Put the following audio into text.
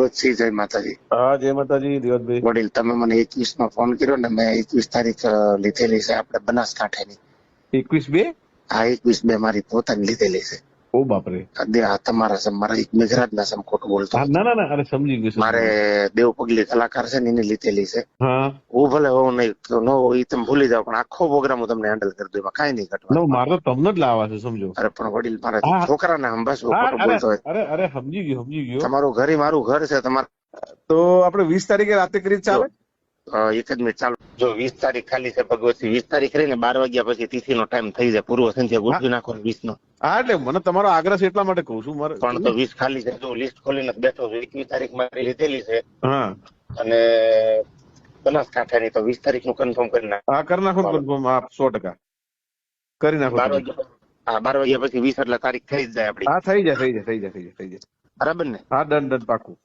ભગવતસિંહ, જય માતાજી. હા જય માતાજી દિયોતભાઈ. વડીલ, તમે મને 21 માં ફોન કર્યો ને, મેં 21 તારીખ લીધેલી છે આપણે બનાસકાંઠાની. 21/2? આ 21/2 મારી પોતાની લીધેલી છે. ઓ બાપરે. આ તમારા છે, મારા એક મેઘરાજના સમ ખોટું બોલતો હા, હતો. ના ના ના, અરે સમજી ગયું, મારે સમજી ગયું. દેવ પગલી કલાકાર છે ને, એની લીધેલી છે. હા, હું ભલે હોઉં નહીં ન હોય એ તમે ભૂલી જાઓ, પણ આખો પ્રોગ્રામ હું તમને હેન્ડલ કરી દઉં, એમાં કાંઈ નહીં નો ઘટવાનું. મારે તો તમને જ લાવવા છે, સમજો. અરે પણ વડીલ, મારા હા છોકરાને સંભાળશો, હા, ખોટું અરે બોલતો હોય. અરે અરે સમજી ગયો, સમજી ગયો. તમારું ઘર ઈ મારું ઘર છે. તમારે તો આપણે 20 તારીખે રાતે કરી ચાલે? એક જ મિનિટ ચાલુ. જો 20 તારીખ ખાલી છે ભગવતસિંહ, 20 તારીખ રહીને 12 વાગ્યા પછી તિથિનો ટાઈમ થઈ જાય, પૂર્વ સંધ્યા ગોઠવી નાખો 20 નો. હા, એટલે મને તમારો આગ્રહ છે એટલા માટે કહું છું. મારે પણ તો 20 ખાલી છે, જો લિસ્ટ ખોલીને બેઠો છું. 21 તારીખ મારી લીધેલી છે હા અને બનાસકાંઠાની તો 20 તારીખ નું કન્ફર્મ કરી નાખ. હા, કરી નાખો કન્ફર્મ. હા, 100% કરી નાખો. 12 વાગ્યા, હા 12 વાગ્યા પછી 20 એટલે તારીખ થઈ જ જાય આપડી. હા, થઈ જાય, થઈ જાય, થઈ જાય, થઈ જાય, થઈ જાય. બરાબર ને? હા, ડન ડન, પાકું.